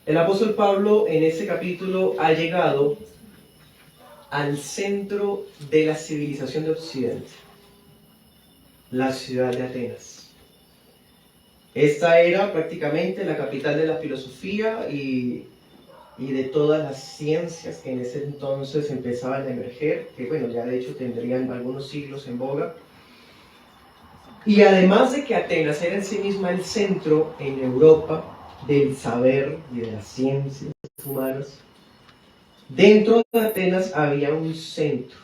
El apóstol Pablo en este capítulo ha llegado al centro de la civilización de Occidente, la ciudad de Atenas. Esta era prácticamente la capital de la filosofía y de todas las ciencias que en ese entonces empezaban a emerger, que bueno, ya de hecho tendrían algunos siglos en boga. Y además de que Atenas era en sí misma el centro en Europa del saber y de las ciencias humanas, dentro de Atenas había un centro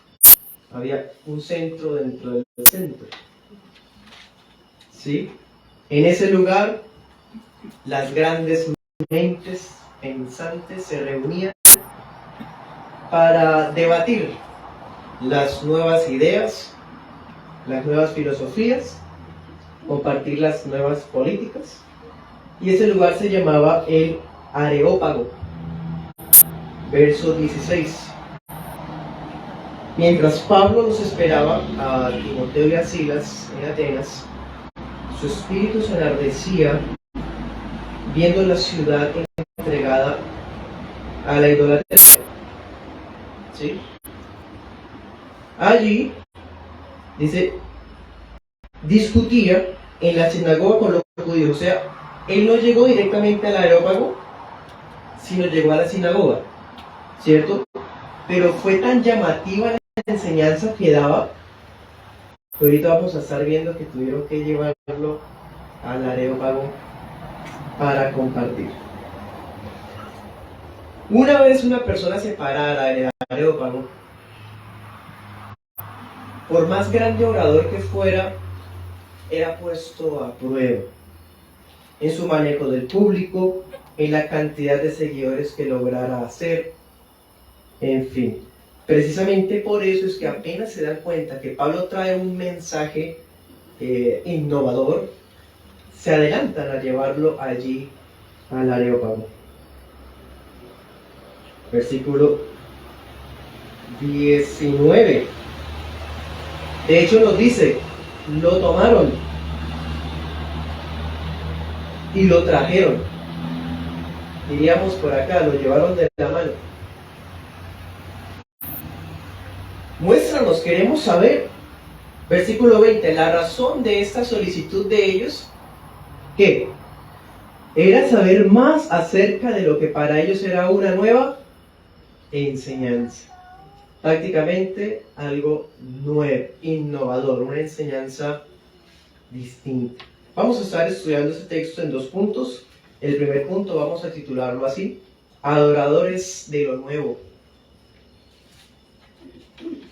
dentro del centro. ¿Sí? En ese lugar, las grandes mentes pensantes se reunían para debatir las nuevas ideas, las nuevas filosofías, compartir las nuevas políticas, y ese lugar se llamaba el Areópago. Verso 16. Mientras Pablo los esperaba a Timoteo y a Silas en Atenas, su espíritu se enardecía viendo la ciudad entregada a la idolatría. ¿Sí? Allí, dice, discutía en la sinagoga con los judíos. O sea, él no llegó directamente al Areópago, sino llegó a la sinagoga, ¿cierto? Pero fue tan llamativa la enseñanza que daba, que ahorita vamos a estar viendo que tuvieron que llevarlo al Areópago para compartir. Una vez una persona se parara en el Areópago, por más grande orador que fuera, era puesto a prueba en su manejo del público, en la cantidad de seguidores que lograra hacer, en fin. Precisamente por eso es que apenas se dan cuenta que Pablo trae un mensaje innovador, se adelantan a llevarlo allí al Areópago. Versículo 19. De hecho nos dice, lo tomaron y lo trajeron. Diríamos por acá, lo llevaron de la mano. Muéstranos, queremos saber. Versículo 20, la razón de esta solicitud de ellos, ¿qué? Era saber más acerca de lo que para ellos era una nueva enseñanza. Prácticamente algo nuevo, innovador, una enseñanza distinta. Vamos a estar estudiando este texto en 2 puntos. El primer punto vamos a titularlo así: adoradores de lo nuevo.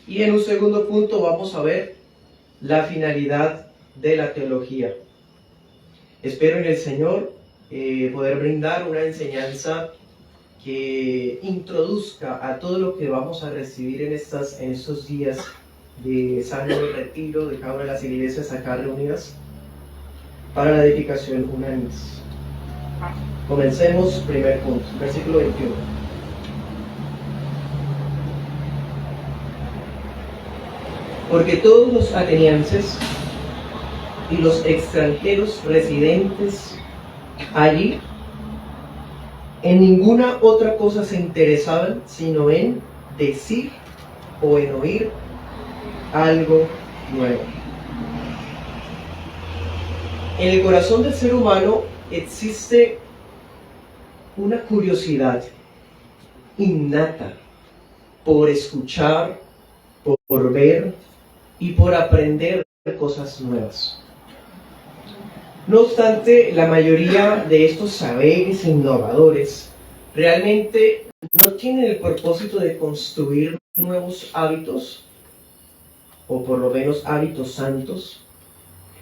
Y en un segundo punto vamos a ver la finalidad de la teología. Espero en el Señor poder brindar una enseñanza que introduzca a todo lo que vamos a recibir en estos días de sano y retiro de cada una de las iglesias acá reunidas para la edificación unánimes. Comencemos, primer punto, versículo 21. Porque todos los atenienses y los extranjeros residentes allí en ninguna otra cosa se interesaban sino en decir o en oír algo nuevo. En el corazón del ser humano existe una curiosidad innata por escuchar, por ver y por aprender cosas nuevas. No obstante, la mayoría de estos saberes innovadores realmente no tienen el propósito de construir nuevos hábitos, o por lo menos hábitos santos,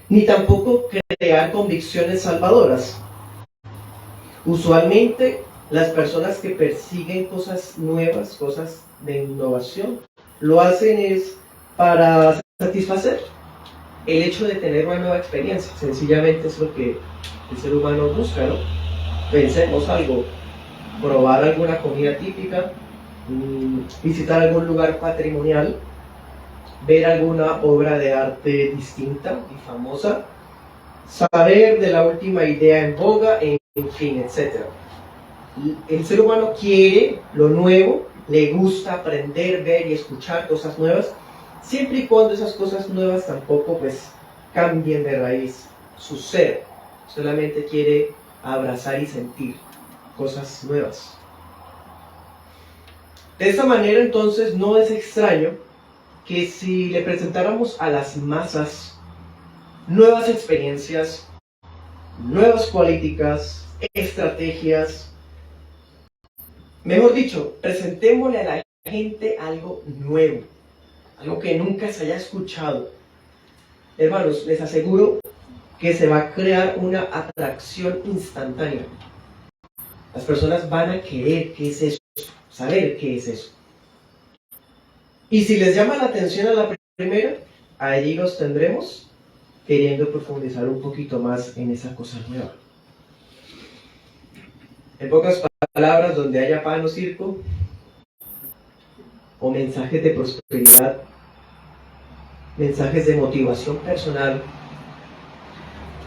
ni tampoco crear convicciones salvadoras. Usualmente, las personas que persiguen cosas nuevas, cosas de innovación, lo hacen es para satisfacer el hecho de tener una nueva experiencia. Sencillamente es lo que el ser humano busca, ¿no? Pensemos algo, probar alguna comida típica, visitar algún lugar patrimonial, ver alguna obra de arte distinta y famosa, saber de la última idea en boga, en fin, etc. El ser humano quiere lo nuevo, le gusta aprender, ver y escuchar cosas nuevas, siempre y cuando esas cosas nuevas tampoco pues cambien de raíz su ser. Solamente quiere abrazar y sentir cosas nuevas. De esta manera entonces no es extraño que si le presentáramos a las masas nuevas experiencias, nuevas políticas, estrategias, mejor dicho, presentémosle a la gente algo nuevo, algo que nunca se haya escuchado. Hermanos, les aseguro que se va a crear una atracción instantánea. Las personas van a querer qué es eso, saber qué es eso. Y si les llama la atención a la primera, allí los tendremos queriendo profundizar un poquito más en esa cosa nueva. En pocas palabras, donde haya pan o circo, o mensajes de prosperidad, mensajes de motivación personal,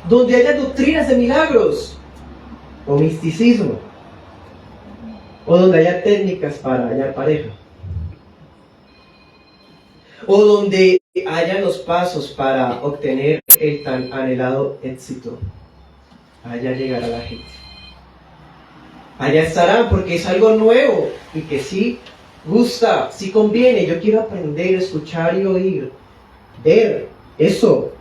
donde haya doctrinas de milagros, o misticismo, o donde haya técnicas para hallar pareja, o donde haya los pasos para obtener el tan anhelado éxito, allá llegará la gente. Allá estarán porque es algo nuevo y que sí gusta, sí conviene. Yo quiero aprender, escuchar y oír, ver eso.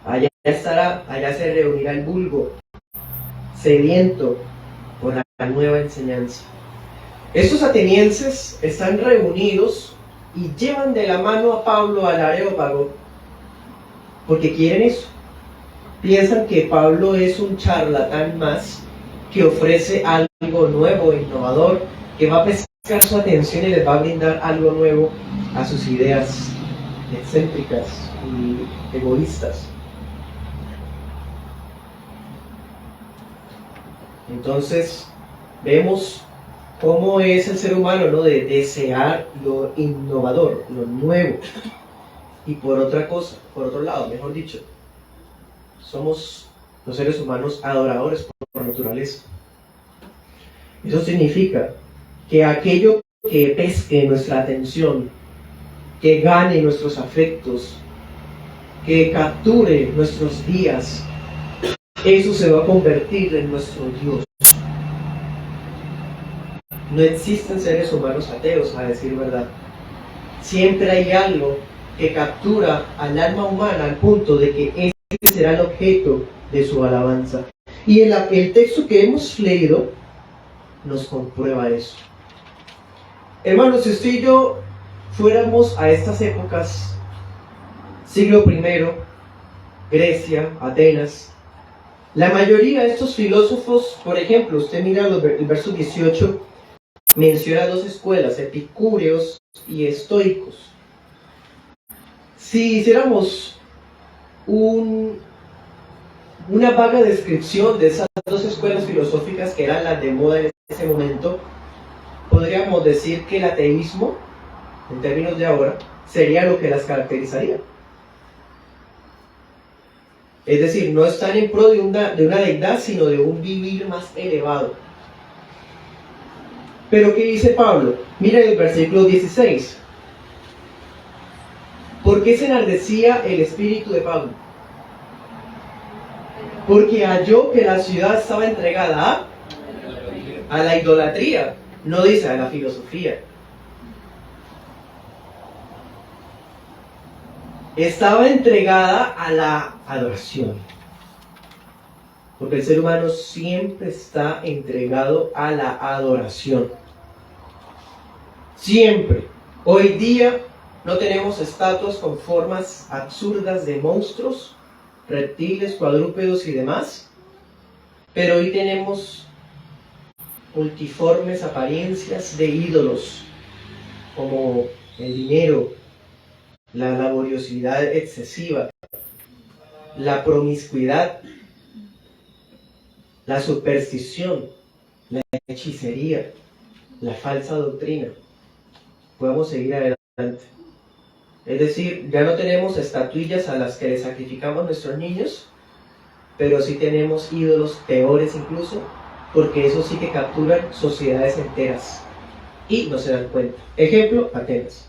Allá estará, allá se reunirá el vulgo, sediento por la nueva enseñanza. Estos atenienses están reunidos y llevan de la mano a Pablo al Areópago porque quieren eso. Piensan que Pablo es un charlatán más que ofrece algo nuevo, innovador, que va a pescar su atención y les va a brindar algo nuevo a sus ideas excéntricas y egoístas. Entonces, vemos cómo es el ser humano, ¿no? De desear lo innovador, lo nuevo. Y por otro lado, mejor dicho, somos los seres humanos adoradores por naturaleza. Eso significa que aquello que pesque nuestra atención, que gane nuestros afectos, que capture nuestros días, eso se va a convertir en nuestro Dios. No existen seres humanos ateos, a decir verdad. Siempre hay algo que captura al alma humana al punto de que ese será el objeto de su alabanza. Y el texto que hemos leído nos comprueba eso. Hermanos, si usted y yo fuéramos a estas épocas, siglo I, Grecia, Atenas, la mayoría de estos filósofos, por ejemplo, usted mira el verso 18, menciona dos escuelas, epicúreos y estoicos. Si hiciéramos una vaga descripción de esas dos escuelas filosóficas que eran las de moda en ese momento, podríamos decir que el ateísmo, en términos de ahora, sería lo que las caracterizaría. Es decir, no están en pro de una deidad, sino de un vivir más elevado. Pero ¿qué dice Pablo? Mira el versículo 16. ¿Por qué se enardecía el espíritu de Pablo? Porque halló que la ciudad estaba entregada a la idolatría. No dice a la filosofía. Estaba entregada a la adoración. Porque el ser humano siempre está entregado a la adoración. Siempre. Hoy día no tenemos estatuas con formas absurdas de monstruos, reptiles, cuadrúpedos y demás. Pero hoy tenemos multiformes apariencias de ídolos, como el dinero, la laboriosidad excesiva, la promiscuidad, la superstición, la hechicería, la falsa doctrina. Podemos seguir adelante. Es decir, ya no tenemos estatuillas a las que le sacrificamos a nuestros niños, pero sí tenemos ídolos peores incluso, porque eso sí que capturan sociedades enteras y no se dan cuenta. Ejemplo, Atenas.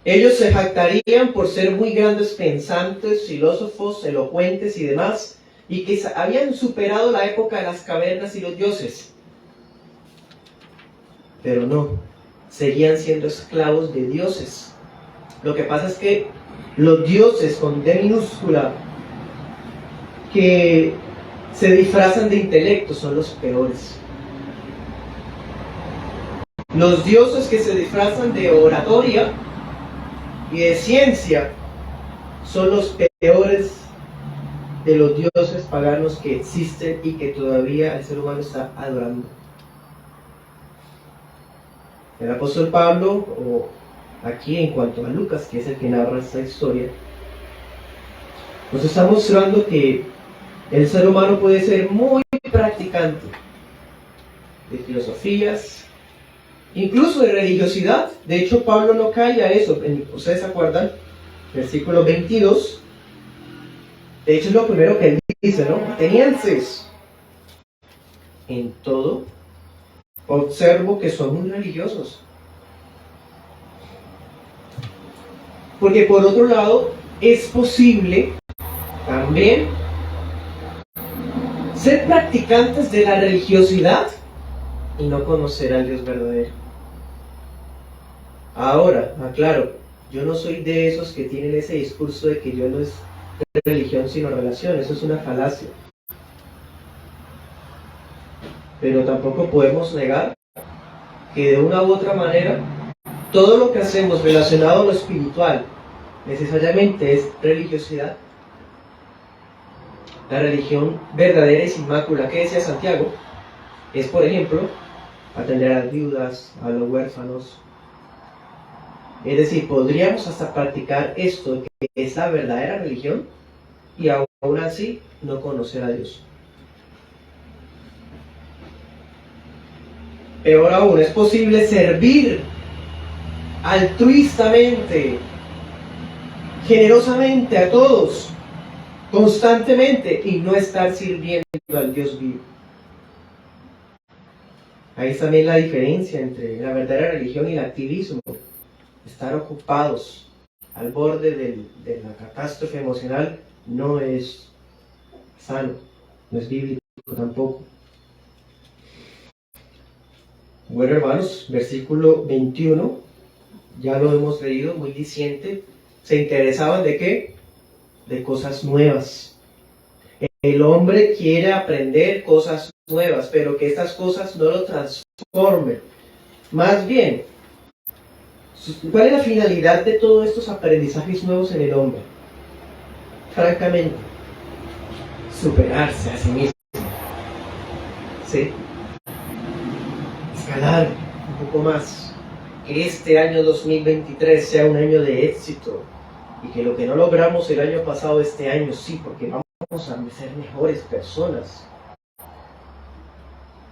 Ellos se jactarían por ser muy grandes pensantes, filósofos, elocuentes y demás, y que habían superado la época de las cavernas y los dioses. Pero no, seguían siendo esclavos de dioses. Lo que pasa es que los dioses con D minúscula, que se disfrazan de intelecto, son los peores. Los dioses que se disfrazan de oratoria y de ciencia son los peores de los dioses paganos que existen y que todavía el ser humano está adorando. El apóstol Pablo, o aquí en cuanto a Lucas, que es el que narra esta historia, nos está mostrando que el ser humano puede ser muy practicante de filosofías, incluso de religiosidad. De hecho, Pablo no cae a eso. ¿Ustedes se acuerdan? Versículo 22. De hecho, es lo primero que él dice, ¿no? Atenienses, en todo observo que son muy religiosos. Porque por otro lado, es posible también ser practicantes de la religiosidad y no conocer al Dios verdadero. Ahora, aclaro, yo no soy de esos que tienen ese discurso de que Dios no es religión sino relación. Eso es una falacia. Pero tampoco podemos negar que de una u otra manera todo lo que hacemos relacionado a lo espiritual necesariamente es religiosidad. La religión verdadera y sin mácula, que decía Santiago, es, por ejemplo, atender a las viudas, a los huérfanos. Es decir, podríamos hasta practicar esto, que es la verdadera religión, y aún así no conocer a Dios. Peor aún, es posible servir altruistamente, generosamente a todos, constantemente, y no estar sirviendo al Dios vivo. Ahí está también la diferencia entre la verdadera religión y el activismo. Estar ocupados al borde de la catástrofe emocional no es sano, no es bíblico tampoco. Bueno, hermanos, versículo 21, ya lo hemos leído, muy diciente. ¿Se interesaban de qué? De cosas nuevas. El hombre quiere aprender cosas nuevas, pero que estas cosas no lo transformen. Más bien, ¿cuál es la finalidad de todos estos aprendizajes nuevos en el hombre? Francamente, superarse a sí mismo. ¿Sí? Escalar un poco más. Que este año 2023 sea un año de éxito. Y que lo que no logramos el año pasado, este año sí, porque vamos a ser mejores personas.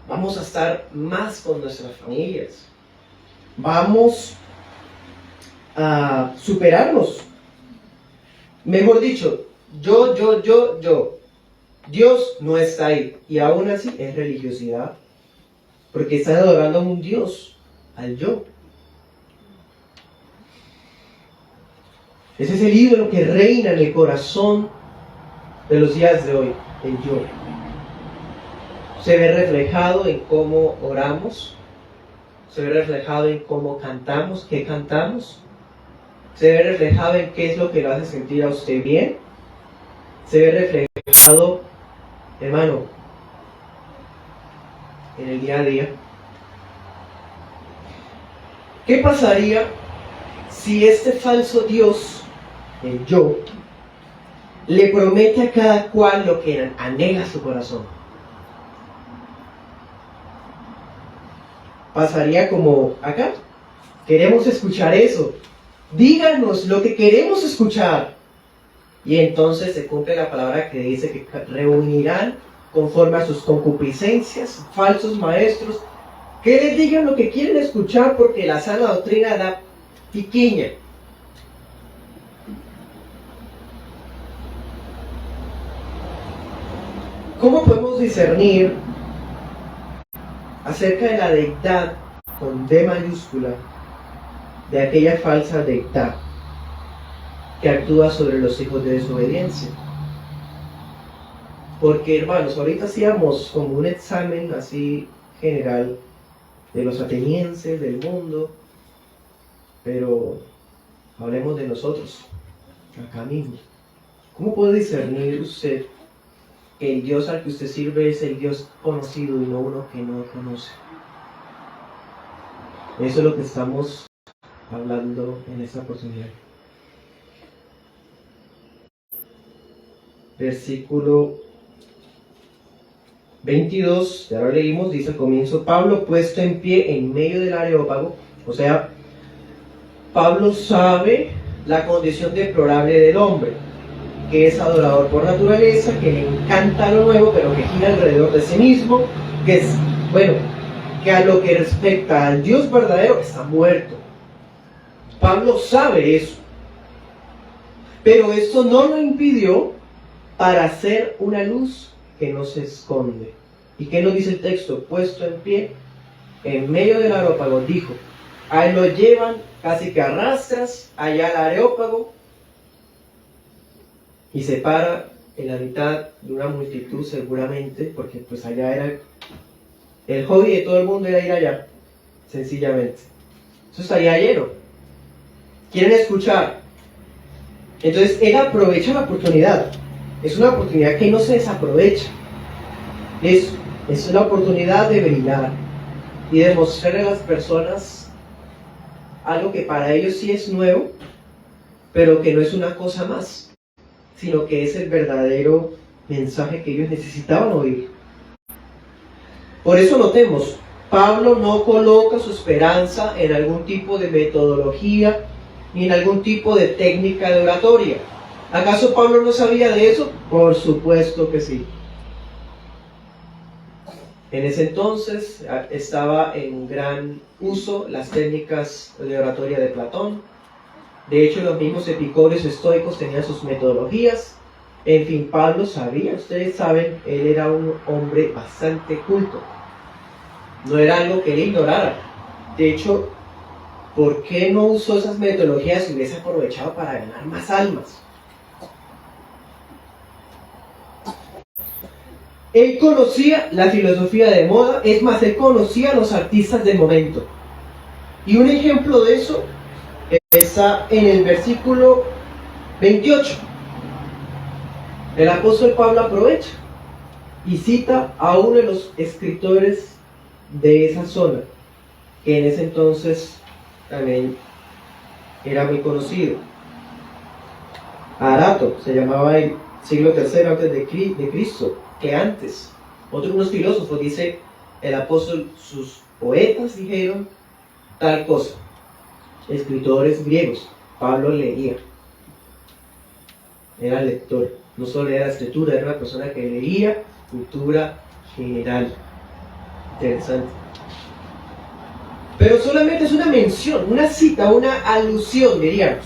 Vamos a estar más con nuestras familias. Vamos a superarnos. Mejor dicho, yo. Dios no está ahí. Y aún así es religiosidad. Porque están adorando a un Dios, al yo. Ese es el ídolo que reina en el corazón de los días de hoy, el yo. Se ve reflejado en cómo oramos, se ve reflejado en cómo cantamos, qué cantamos, se ve reflejado en qué es lo que lo hace sentir a usted bien, se ve reflejado, hermano, en el día a día. ¿Qué pasaría si este falso Dios, el yo, le promete a cada cual lo que anhela su corazón? Pasaría como acá. Queremos escuchar eso. Díganos lo que queremos escuchar. Y entonces se cumple la palabra que dice que reunirán conforme a sus concupiscencias falsos maestros que les digan lo que quieren escuchar, porque la sana doctrina da piquiña. ¿Cómo podemos discernir acerca de la deidad con D mayúscula, de aquella falsa deidad que actúa sobre los hijos de desobediencia. Porque, hermanos, ahorita hacíamos como un examen así general de los atenienses, del mundo, pero hablemos de nosotros, acá mismo. ¿Cómo puede discernir usted que el Dios al que usted sirve es el Dios conocido y no uno que no conoce? Eso es lo que estamos hablando en esta oportunidad. Versículo 22, ya lo leímos, dice al comienzo: Pablo, puesto en pie en medio del Areópago. O sea, Pablo sabe la condición deplorable del hombre, que es adorador por naturaleza, que le encanta lo nuevo, pero que gira alrededor de sí mismo, que es, bueno, que a lo que respecta al Dios verdadero está muerto. Pablo sabe eso, pero esto no lo impidió para hacer una luz que no se esconde. ¿Y qué nos dice el texto? Puesto en pie en medio del Areópago, dijo. Ahí lo llevan casi que arrastras allá al Areópago y se para en la mitad de una multitud seguramente, porque pues allá era el hobby de todo el mundo, era ir allá, sencillamente. Eso estaría lleno. Quieren escuchar. Entonces él aprovecha la oportunidad. Es una oportunidad que no se desaprovecha. Es una oportunidad de brillar y de mostrarle a las personas algo que para ellos sí es nuevo, pero que no es una cosa más, sino que es el verdadero mensaje que ellos necesitaban oír. Por eso notemos, Pablo no coloca su esperanza en algún tipo de metodología ni en algún tipo de técnica de oratoria. ¿Acaso Pablo no sabía de eso? Por supuesto que sí. En ese entonces estaba en gran uso las técnicas de oratoria de Platón. De hecho, los mismos epicúreos estoicos tenían sus metodologías. En fin, Pablo sabía, ustedes saben, él era un hombre bastante culto. No era algo que él ignorara. De hecho, ¿por qué no usó esas metodologías si hubiese aprovechado para ganar más almas? Él conocía la filosofía de moda, es más, él conocía a los artistas del momento. Y un ejemplo de eso está en el versículo 28. El apóstol Pablo aprovecha y cita a uno de los escritores de esa zona, que en ese entonces también era muy conocido. Arato se llamaba el siglo III antes de Cristo, que antes. Unos filósofos, dice el apóstol, sus poetas dijeron tal cosa. Escritores griegos. Pablo leía. Era lector. No solo era escritura, era una persona que leía cultura general. Interesante. Pero solamente es una mención, una cita, una alusión, diríamos.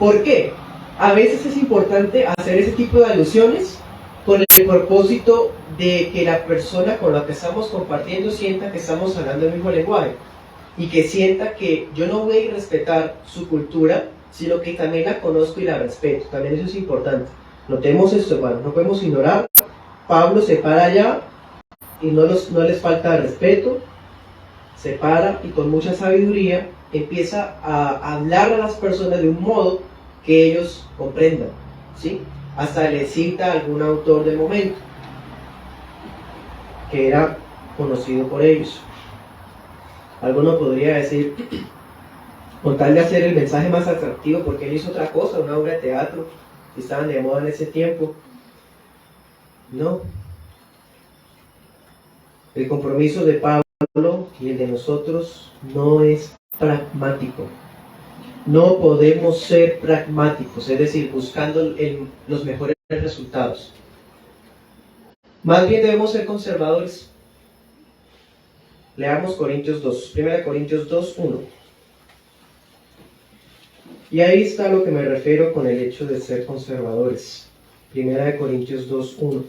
¿Por qué? A veces es importante hacer ese tipo de alusiones con el propósito de que la persona con la que estamos compartiendo sienta que estamos hablando el mismo lenguaje y que sienta que yo no voy a respetar su cultura, sino que también la conozco y la respeto. También eso es importante. Notemos esto, hermano, no podemos ignorar. Pablo se para allá y no les falta respeto, se para y con mucha sabiduría empieza a hablar a las personas de un modo que ellos comprendan, ¿sí? Hasta le cita a algún autor del momento que era conocido por ellos. Alguno podría decir, con tal de hacer el mensaje más atractivo, porque él hizo otra cosa, una obra de teatro, que estaban de moda en ese tiempo. No. El compromiso de Pablo y el de nosotros no es pragmático. No podemos ser pragmáticos, es decir, buscando los mejores resultados. Más bien debemos ser conservadores. Leamos Corintios 2, 1 Corintios 2, 1. Y ahí está lo que me refiero con el hecho de ser conservadores. 1 Corintios 2, 1.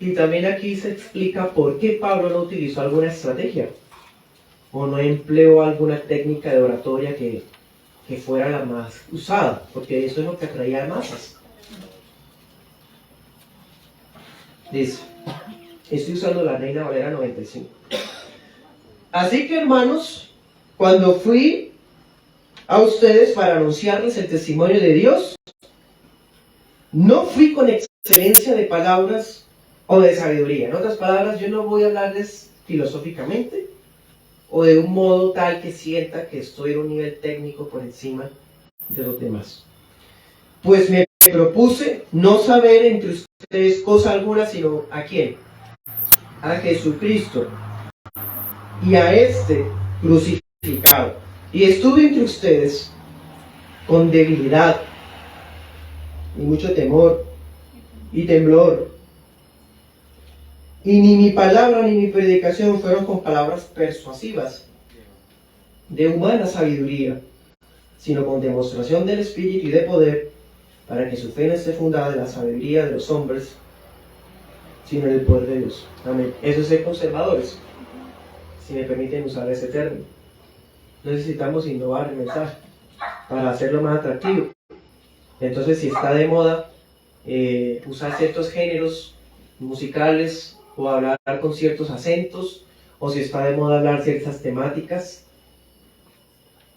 Y también aquí se explica por qué Pablo no utilizó alguna estrategia o no empleó alguna técnica de oratoria que fuera la más usada, porque eso es lo que atraía a masas. Dice, estoy usando la Reina Valera 95. Así que, hermanos, cuando fui a ustedes para anunciarles el testimonio de Dios, no fui con excelencia de palabras o de sabiduría. En otras palabras, yo no voy a hablarles filosóficamente o de un modo tal que sienta que estoy a un nivel técnico por encima de los demás. Pues me propuse no saber entre ustedes cosa alguna, sino ¿a quién? A Jesucristo y a este crucificado. Y estuve entre ustedes con debilidad y mucho temor y temblor. Y ni mi palabra ni mi predicación fueron con palabras persuasivas de humana sabiduría, sino con demostración del Espíritu y de poder, para que su fe no esté fundada en la sabiduría de los hombres, sino en el poder de Dios. Amén. Eso es ser conservadores, si me permiten usar ese término. Necesitamos innovar el mensaje para hacerlo más atractivo. Entonces, si está de moda usar ciertos géneros musicales o hablar con ciertos acentos, o si está de moda hablar ciertas temáticas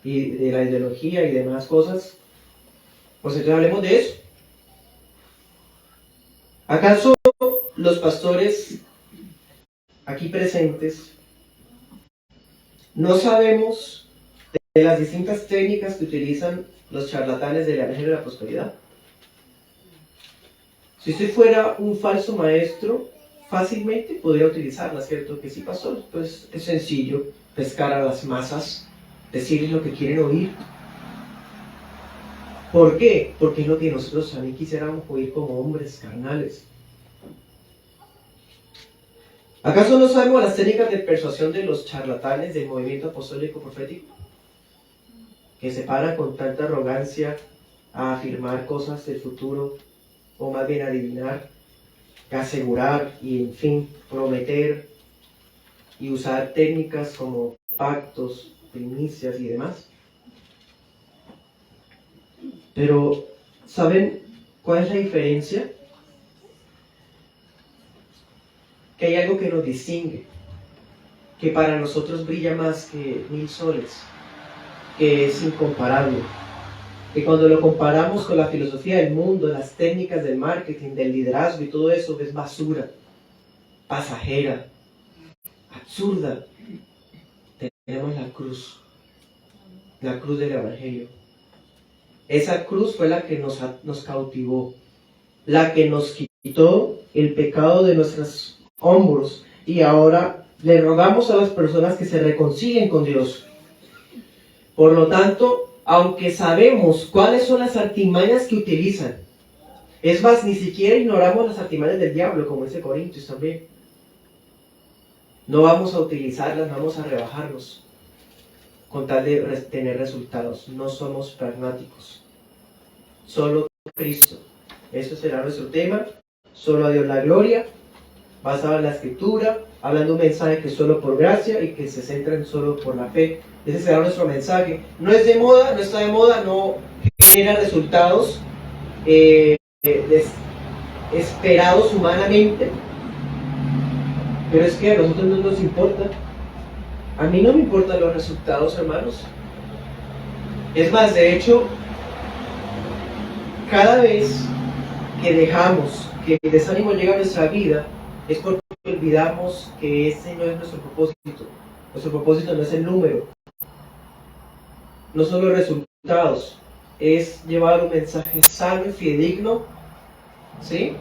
y de la ideología y demás cosas, pues entonces hablemos de eso. ¿Acaso los pastores aquí presentes no sabemos de las distintas técnicas que utilizan los charlatanes del Evangelio de la Prosperidad? Si usted fuera un falso maestro, fácilmente podría utilizarlas, ¿cierto? Que sí, pastor, pues es sencillo pescar a las masas, decirles lo que quieren oír. ¿Por qué? Porque es lo que nosotros también quisiéramos oír como hombres carnales. ¿Acaso no sabemos las técnicas de persuasión de los charlatanes del movimiento apostólico profético? Que se paran con tanta arrogancia a afirmar cosas del futuro, o más bien adivinar, asegurar y, en fin, prometer y usar técnicas como pactos, primicias y demás. Pero, ¿saben cuál es la diferencia? Que hay algo que nos distingue, que para nosotros brilla más que 1000 soles, que es incomparable, que cuando lo comparamos con la filosofía del mundo, las técnicas del marketing, del liderazgo y todo eso, es basura, pasajera, absurda. Tenemos la cruz del Evangelio. Esa cruz fue la que nos cautivó, la que nos quitó el pecado de nuestros hombros, y ahora le rogamos a las personas que se reconcilien con Dios. Por lo tanto, aunque sabemos cuáles son las artimañas que utilizan, es más, ni siquiera ignoramos las artimañas del diablo, como dice Corintios también. No vamos a utilizarlas, vamos a rebajarnos con tal de tener resultados. No somos pragmáticos. Solo Cristo. Eso será nuestro tema. Solo a Dios la gloria, basado en la Escritura, hablando un mensaje que es solo por gracia y que se centra en solo por la fe. Ese será nuestro mensaje. No es de moda, no está de moda, no genera resultados esperados humanamente. Pero es que a nosotros no nos importa. A mí no me importan los resultados, hermanos. Es más, de hecho, cada vez que dejamos que el desánimo llegue a nuestra vida, es porque olvidamos que ese no es nuestro propósito. Nuestro propósito no es el número, no son los resultados, es llevar un mensaje sano y fidedigno, ¿sí?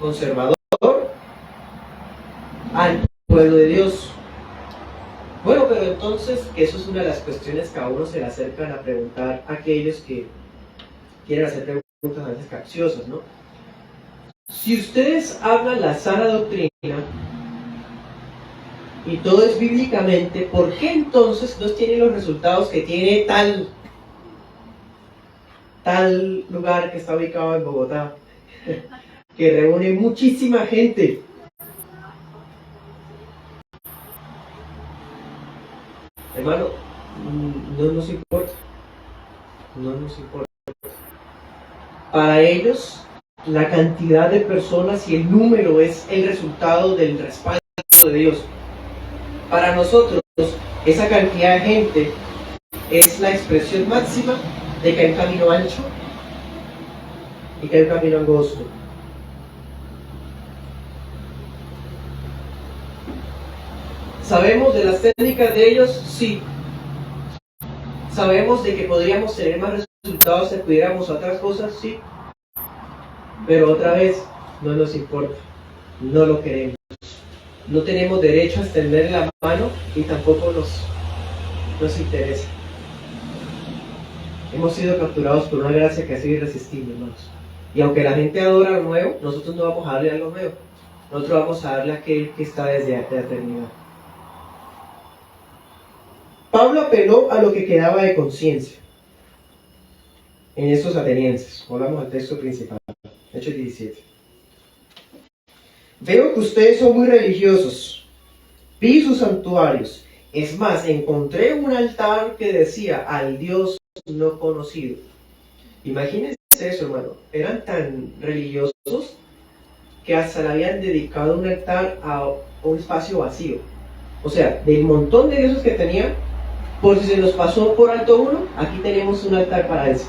Conservador, al pueblo de Dios. Bueno, pero entonces, que eso es una de las cuestiones que a uno se le acercan a preguntar a aquellos que quieren hacer preguntas a veces capciosas, ¿no? Si ustedes hablan la sana doctrina y todo es bíblicamente, ¿por qué entonces no tienen los resultados que tiene tal lugar que está ubicado en Bogotá, que reúne muchísima gente hermano, no nos importa. No nos importa. Para ellos, la cantidad de personas y el número es el resultado del respaldo de Dios. Para nosotros, esa cantidad de gente es la expresión máxima de que hay un camino ancho y que hay un camino angosto. ¿Sabemos de las técnicas de ellos? Sí. ¿Sabemos de que podríamos tener más resultados si pudiéramos a otras cosas? Sí. Pero otra vez, no nos importa. No lo queremos. No tenemos derecho a extender la mano y tampoco nos interesa. Hemos sido capturados por una gracia que ha sido irresistible, hermanos. Y aunque la gente adora lo nuevo, nosotros no vamos a darle algo nuevo. Nosotros vamos a darle a aquel que está desde la eternidad. Pablo apeló a lo que quedaba de conciencia en estos atenienses. Volvamos al texto principal, Hechos 17. Veo que ustedes son muy religiosos. Vi sus santuarios. Es más, encontré un altar que decía al Dios no conocido. Imagínense eso, hermano. Eran tan religiosos que hasta le habían dedicado un altar a un espacio vacío. O sea, del montón de dioses que tenían, por si se nos pasó por alto uno, aquí tenemos un altar para eso.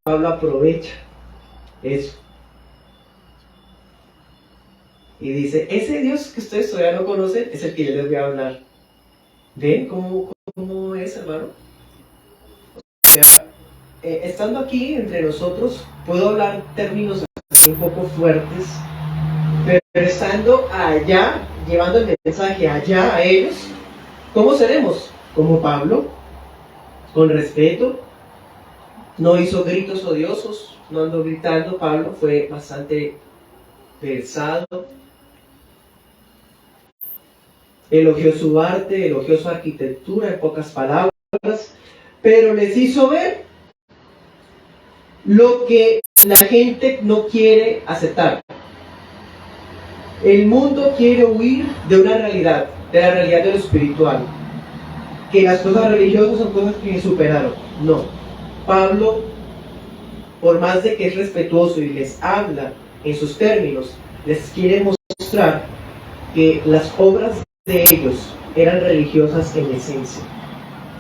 Pablo aprovecha eso y dice, ese Dios que ustedes todavía no conocen es el que yo les voy a hablar. ¿Ven cómo es, hermano? O sea, estando aquí entre nosotros, puedo hablar términos así un poco fuertes, pero estando allá, llevando el mensaje allá a ellos, ¿cómo seremos? Como Pablo, con respeto. No hizo gritos odiosos, no andó gritando. Pablo fue bastante versado. Elogió su arte, elogió su arquitectura, en pocas palabras, pero les hizo ver lo que la gente no quiere aceptar. El mundo quiere huir de una realidad, de la realidad de lo espiritual. Que las cosas religiosas son cosas que superaron. No. Pablo, por más de que es respetuoso y les habla en sus términos, les quiere mostrar que las obras de ellos eran religiosas en esencia.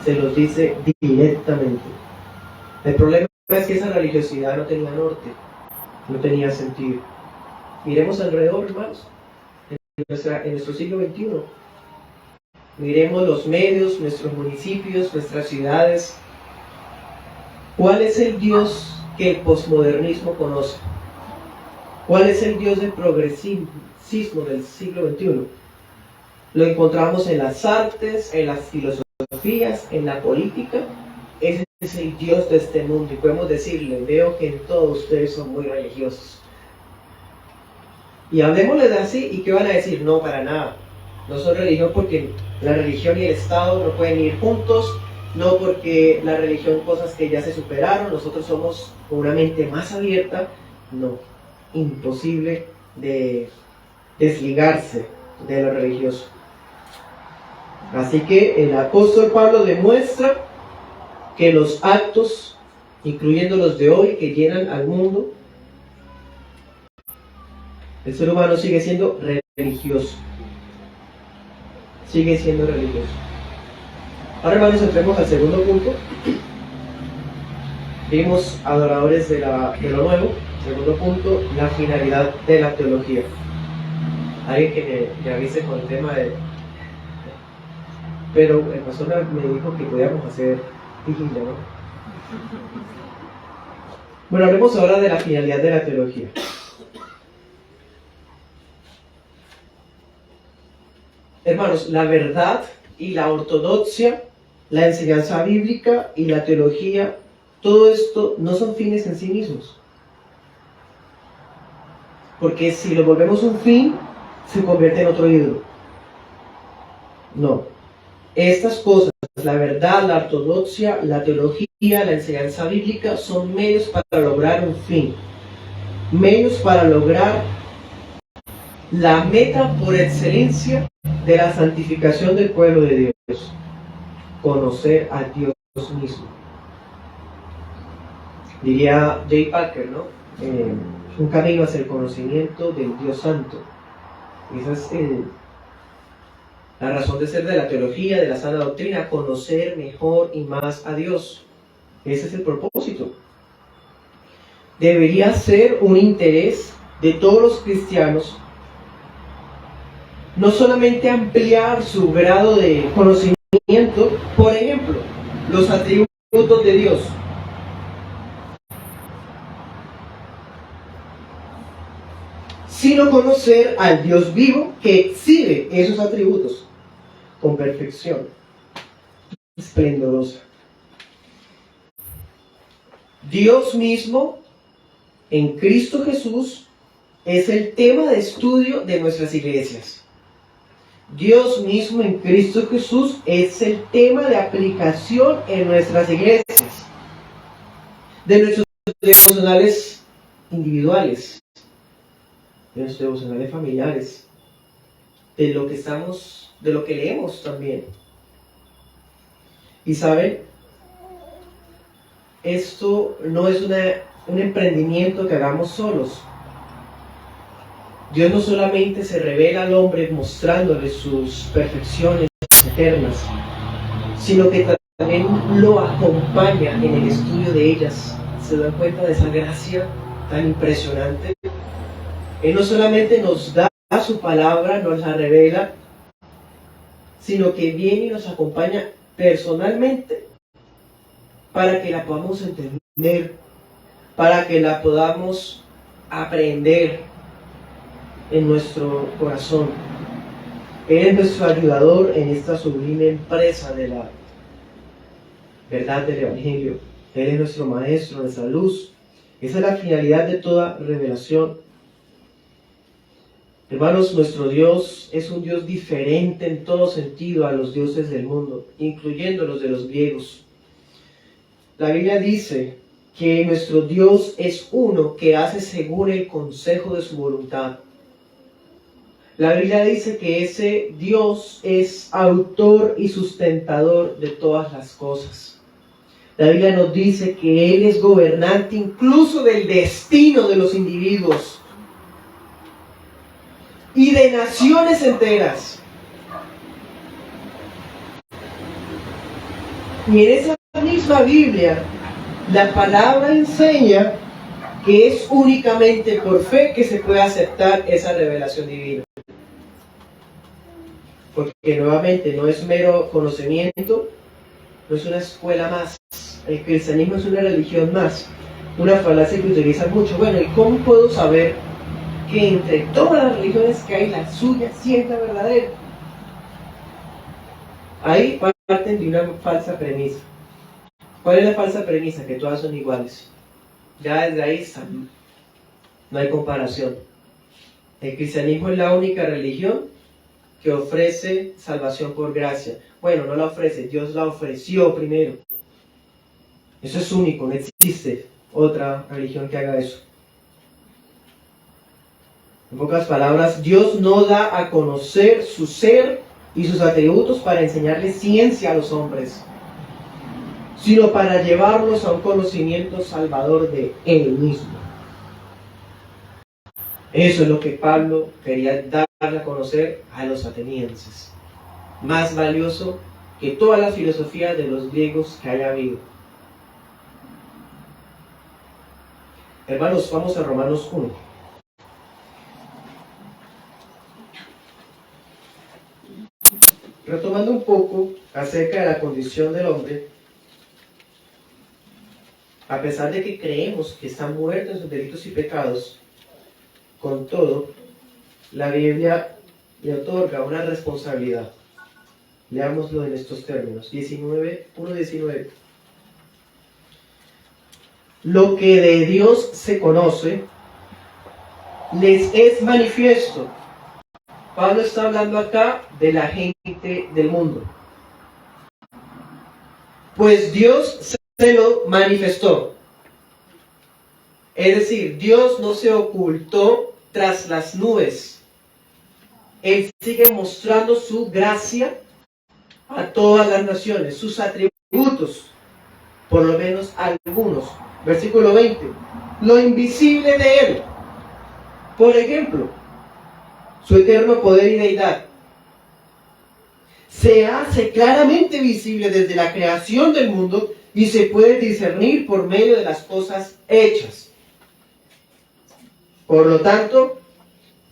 Se los dice directamente. El problema es que esa religiosidad no tenía norte, no tenía sentido. Miremos alrededor, hermanos, en nuestro siglo XXI. Miremos los medios, nuestros municipios, nuestras ciudades. ¿Cuál es el Dios que el posmodernismo conoce? ¿Cuál es el Dios del progresismo del siglo XXI? Lo encontramos en las artes, en las filosofías, en la política. Ese es el Dios de este mundo. Y podemos decirle, veo que en todos ustedes son muy religiosos. Y hablemosles de así, ¿y qué van a decir? No, para nada. No son religión porque la religión y el Estado no pueden ir juntos. No porque la religión, cosas que ya se superaron. Nosotros somos con una mente más abierta. No, imposible de desligarse de lo religioso. Así que el apóstol Pablo demuestra que los actos, incluyendo los de hoy, que llenan al mundo, el ser humano sigue siendo religioso. Sigue siendo religioso. Ahora, hermanos, entremos al segundo punto. Vimos adoradores de lo nuevo. Segundo punto, la finalidad de la teología. Alguien que me avise con el tema de... Pero el pastor me dijo que podíamos hacer vigilia, ¿no? Bueno, hablemos ahora de la finalidad de la teología. Hermanos, la verdad y la ortodoxia, la enseñanza bíblica y la teología, todo esto no son fines en sí mismos. Porque si lo volvemos un fin, se convierte en otro ídolo. No. Estas cosas, la verdad, la ortodoxia, la teología, la enseñanza bíblica, son medios para lograr un fin. Medios para lograr la meta por excelencia de la santificación del pueblo de Dios, conocer a Dios mismo. Diría J. Packer, ¿no? Un camino hacia el conocimiento del Dios Santo. Esa es la razón de ser de la teología, de la sana doctrina, conocer mejor y más a Dios. Ese es el propósito. Debería ser un interés de todos los cristianos no solamente ampliar su grado de conocimiento, por ejemplo, los atributos de Dios. Sino conocer al Dios vivo que exhibe esos atributos con perfección esplendorosa. Dios mismo en Cristo Jesús es el tema de estudio de nuestras iglesias. Dios mismo en Cristo Jesús es el tema de aplicación en nuestras iglesias, de nuestros devocionales individuales, de nuestros devocionales familiares, de lo que leemos también. Y saben, esto no es un emprendimiento que hagamos solos. Dios no solamente se revela al hombre mostrándole sus perfecciones eternas, sino que también lo acompaña en el estudio de ellas. ¿Se dan cuenta de esa gracia tan impresionante? Él no solamente nos da su palabra, nos la revela, sino que viene y nos acompaña personalmente para que la podamos entender, para que la podamos aprender en nuestro corazón. Él es nuestro ayudador en esta sublime empresa de la verdad del Evangelio. Él es nuestro maestro, nuestra luz. Esa es la finalidad de toda revelación. Hermanos, nuestro Dios es un Dios diferente en todo sentido a los dioses del mundo, incluyendo los de los griegos. La Biblia dice que nuestro Dios es uno que hace según el consejo de su voluntad. La Biblia dice que ese Dios es autor y sustentador de todas las cosas. La Biblia nos dice que Él es gobernante incluso del destino de los individuos y de naciones enteras. Y en esa misma Biblia, la palabra enseña que es únicamente por fe que se puede aceptar esa revelación divina. Porque nuevamente no es mero conocimiento, no es una escuela más. El cristianismo es una religión más. Una falacia que utilizan mucho. Bueno, ¿y cómo puedo saber que entre todas las religiones que hay, la suya sí es la verdadera? Ahí parten de una falsa premisa. ¿Cuál es la falsa premisa? Que todas son iguales. Ya desde ahí están. No hay comparación. El cristianismo es la única religión que ofrece salvación por gracia. Bueno, no la ofrece, Dios la ofreció primero. Eso es único, no existe otra religión que haga eso. En pocas palabras, Dios no da a conocer su ser y sus atributos para enseñarle ciencia a los hombres, sino para llevarlos a un conocimiento salvador de Él mismo. Eso es lo que Pablo quería darle a conocer a los atenienses. Más valioso que toda la filosofía de los griegos que haya habido. Hermanos, vamos a Romanos 1. Retomando un poco acerca de la condición del hombre, a pesar de que creemos que está muerto en sus delitos y pecados, con todo, la Biblia le otorga una responsabilidad. Leámoslo en estos términos. 1:19. Lo que de Dios se conoce, les es manifiesto. Pablo está hablando acá de la gente del mundo. Pues Dios se lo manifestó. Es decir, Dios no se ocultó tras las nubes, Él sigue mostrando su gracia a todas las naciones, sus atributos, por lo menos algunos. Versículo 20. Lo invisible de Él. Por ejemplo, su eterno poder y deidad se hace claramente visible desde la creación del mundo y se puede discernir por medio de las cosas hechas. Por lo tanto,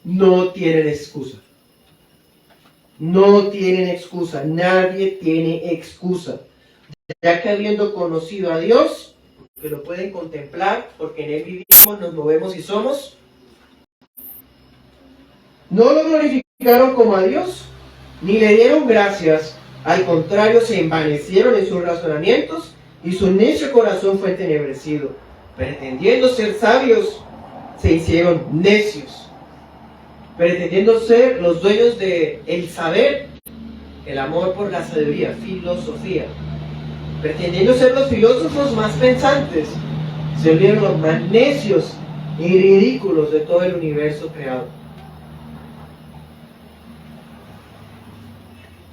no tienen excusa. No tienen excusa. Nadie tiene excusa. Ya que habiendo conocido a Dios, que lo pueden contemplar, porque en Él vivimos, nos movemos y somos, no lo glorificaron como a Dios, ni le dieron gracias. Al contrario, se envanecieron en sus razonamientos y su necio corazón fue entenebrecido. Pretendiendo ser sabios, se hicieron necios. Pretendiendo ser los dueños del saber, el amor por la sabiduría, filosofía. Pretendiendo ser los filósofos más pensantes, se volvieron los más necios y ridículos de todo el universo creado.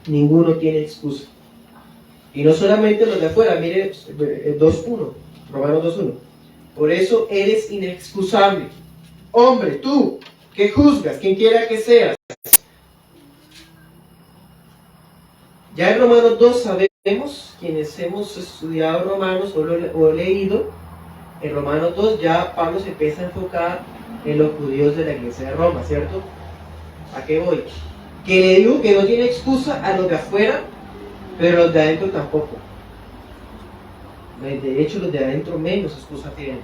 Ninguno tiene excusa. Y no solamente los de afuera, mire 2.1, Romanos 2.1. Por eso eres inexcusable. Hombre, tú, que juzgas, quien quiera que seas. Ya en Romanos 2 sabemos, quienes hemos estudiado Romanos o leído, en Romanos 2 ya Pablo se empieza a enfocar en los judíos de la iglesia de Roma, ¿cierto? ¿A qué voy? Que le digo que no tiene excusa a los de afuera, pero los de adentro tampoco. De hecho, los de adentro menos excusa tienen.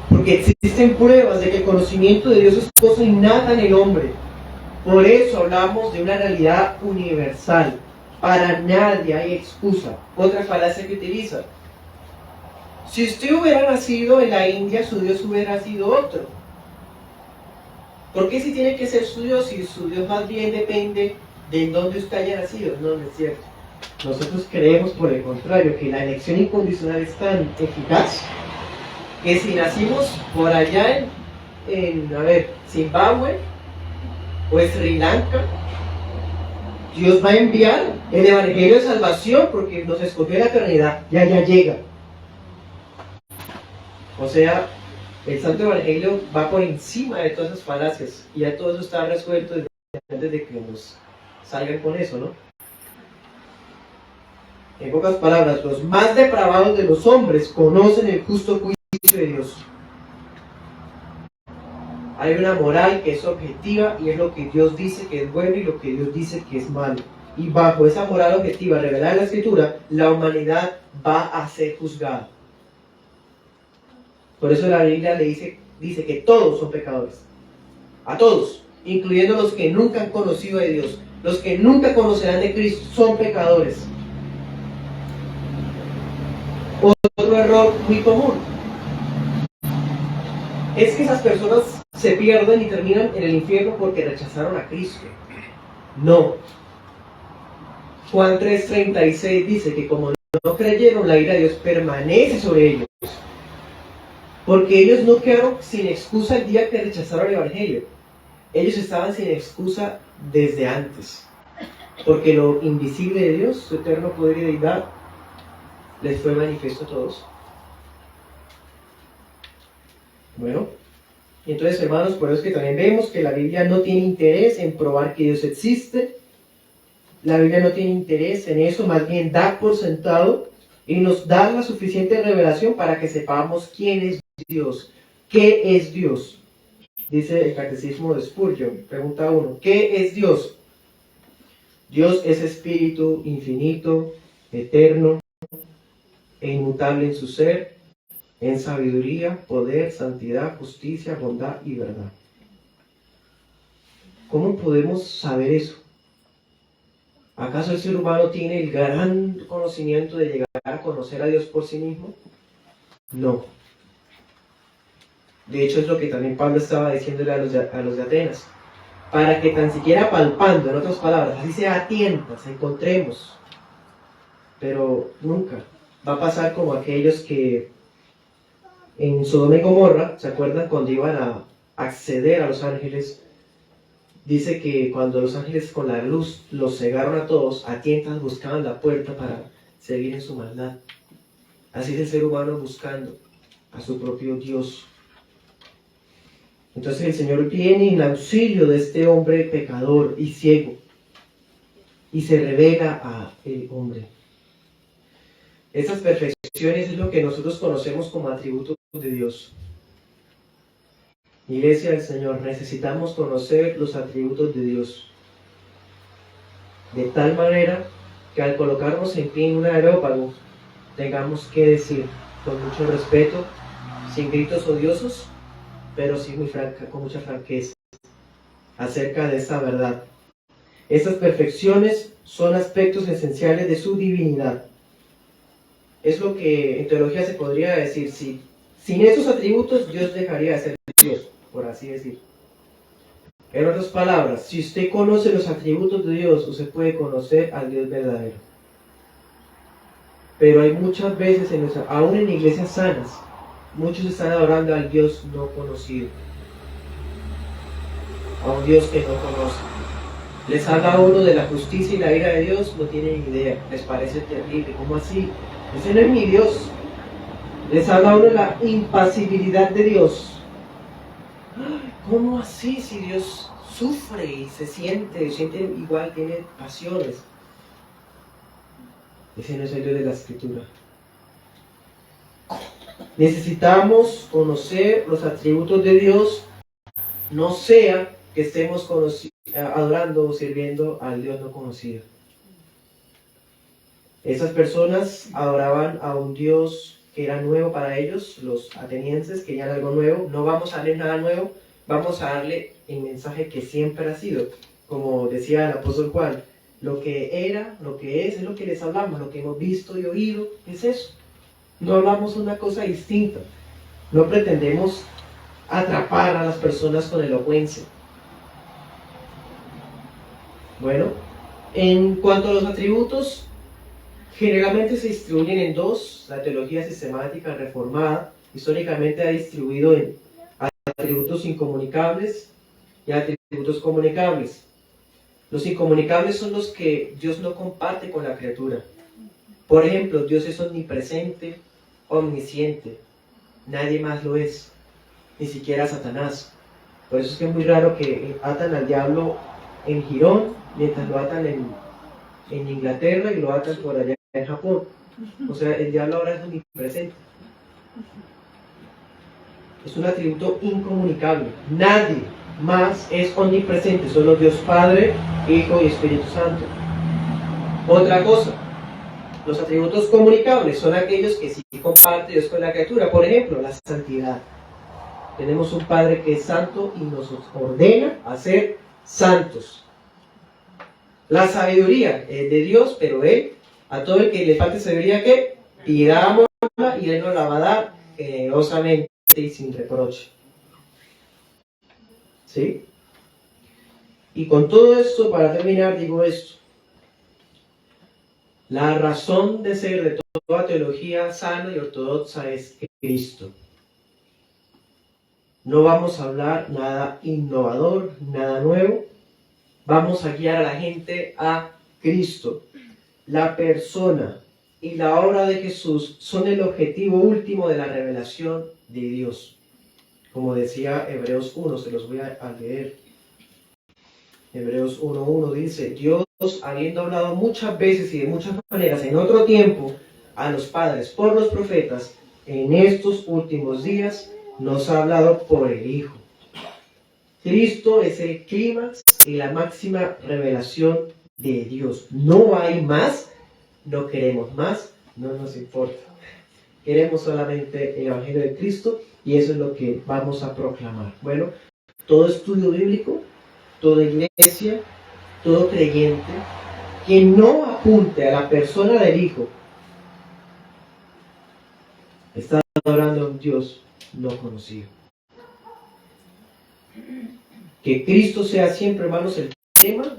Porque existen pruebas de que el conocimiento de Dios es cosa innata en el hombre. Por eso hablamos de una realidad universal. Para nadie hay excusa. Otra falacia que utiliza. Si usted hubiera nacido en la India, su Dios hubiera sido otro. ¿Por qué si tiene que ser su Dios si su Dios más bien depende de dónde usted haya nacido? No, no es cierto. Nosotros creemos, por el contrario, que la elección incondicional es tan eficaz que si nacimos por allá en Zimbabue o en Sri Lanka, Dios va a enviar el evangelio de salvación porque nos escogió la eternidad. Ya llega. O sea, el Santo Evangelio va por encima de todas esas falacias y ya todo eso está resuelto desde antes de que nos salgan con eso, ¿no? En pocas palabras, los más depravados de los hombres conocen el justo juicio de Dios. Hay una moral que es objetiva y es lo que Dios dice que es bueno y lo que Dios dice que es malo. Y bajo esa moral objetiva revelada en la Escritura, la humanidad va a ser juzgada. Por eso la Biblia le dice que todos son pecadores. A todos, incluyendo los que nunca han conocido a Dios. Los que nunca conocerán de Cristo son pecadores. Otro error muy común es que esas personas se pierden y terminan en el infierno porque rechazaron a Cristo. No. Juan 3:36 dice que como no creyeron, la ira de Dios permanece sobre ellos. Porque ellos no quedaron sin excusa el día que rechazaron el Evangelio. Ellos estaban sin excusa desde antes. Porque lo invisible de Dios, su eterno poder y deidad, les fue manifiesto a todos. Bueno, entonces hermanos, por eso es que también vemos que la Biblia no tiene interés en probar que Dios existe. La Biblia no tiene interés en eso, más bien da por sentado y nos da la suficiente revelación para que sepamos quién es Dios. ¿Qué es Dios? Dice el Catecismo de Spurgeon, pregunta 1, ¿qué es Dios? Dios es espíritu infinito, eterno e inmutable en su ser, en sabiduría, poder, santidad, justicia, bondad y verdad. ¿Cómo podemos saber eso? ¿Acaso el ser humano tiene el gran conocimiento de llegar a conocer a Dios por sí mismo? No. De hecho, es lo que también Pablo estaba diciéndole a los de Atenas. Para que tan siquiera palpando, en otras palabras, así sea a tientas, encontremos. Pero nunca. Va a pasar como aquellos que en Sodoma y Gomorra, ¿se acuerdan cuando iban acceder a los ángeles. Dice que cuando los ángeles con la luz los cegaron a todos, a tientas buscaban la puerta para seguir en su maldad. Así es el ser humano buscando a su propio Dios. Entonces el Señor viene en auxilio de este hombre pecador y ciego y se revela a el hombre. Esas perfecciones es lo que nosotros conocemos como atributos de Dios. Iglesia del Señor, necesitamos conocer los atributos de Dios. De tal manera que al colocarnos en pie en un aerópago, tengamos que decir con mucho respeto, sin gritos odiosos, pero sí con mucha franqueza, acerca de esta verdad. Estas perfecciones son aspectos esenciales de su divinidad. Es lo que en teología se podría decir, si sin esos atributos Dios dejaría de ser Dios, por así decir. En otras palabras, si usted conoce los atributos de Dios, usted puede conocer al Dios verdadero. Pero hay muchas veces, aún en iglesias sanas, muchos están adorando al Dios no conocido, a un Dios que no conoce. Les habla uno de la justicia y la ira de Dios, no tienen idea, les parece terrible. ¿Cómo así? Ese no es mi Dios. Les habla uno de la impasibilidad de Dios. ¿Cómo así? Si Dios sufre y se siente igual, tiene pasiones. Ese no es el Dios de la Escritura. Necesitamos conocer los atributos de Dios, no sea que estemos adorando o sirviendo al Dios no conocido. Esas personas adoraban a un Dios que era nuevo para ellos, los atenienses querían algo nuevo. No vamos a darle nada nuevo, vamos a darle el mensaje que siempre ha sido. Como decía el apóstol Juan, lo que era, lo que es lo que les hablamos, lo que hemos visto y oído, es eso. No hablamos una cosa distinta. No pretendemos atrapar a las personas con elocuencia. Bueno, en cuanto a los atributos, generalmente se distribuyen en dos. La teología sistemática reformada históricamente ha distribuido en atributos incomunicables y atributos comunicables. Los incomunicables son los que Dios no comparte con la criatura. Por ejemplo, Dios es omnipresente, omnisciente. Nadie más lo es, ni siquiera Satanás. Por eso es que es muy raro que atan al diablo en Girón, mientras lo atan en Inglaterra y lo atan por allá en Japón. O sea, el diablo ahora es omnipresente. Es un atributo incomunicable. Nadie más es omnipresente, solo Dios Padre, Hijo y Espíritu Santo. Otra cosa, los atributos comunicables son aquellos que sí comparte Dios con la criatura. Por ejemplo, la santidad. Tenemos un Padre que es santo y nos ordena a ser santos. La sabiduría es de Dios, pero Él, a todo el que le falte sabiduría, ¿qué? Pidámosla y Él nos la va a dar generosamente y sin reproche. ¿Sí? Y con todo esto, para terminar, digo esto. La razón de ser de toda teología sana y ortodoxa es Cristo. No vamos a hablar nada innovador, nada nuevo. Vamos a guiar a la gente a Cristo. La persona y la obra de Jesús son el objetivo último de la revelación de Dios. Como decía Hebreos 1, se los voy a leer. Hebreos 1:1 dice, Dios, habiendo hablado muchas veces y de muchas maneras en otro tiempo a los padres por los profetas, en estos últimos días nos ha hablado por el Hijo. Cristo es el clímax y la máxima revelación de Dios. No hay más, no queremos más, no nos importa. Queremos solamente el Evangelio de Cristo y eso es lo que vamos a proclamar. Bueno, todo estudio bíblico, toda iglesia, todo creyente, que no apunte a la persona del Hijo, está adorando a un Dios no conocido. Que Cristo sea siempre, hermanos, el tema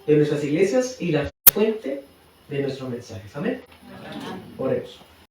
de nuestras iglesias y la fuente de nuestros mensajes. Amén. Oremos.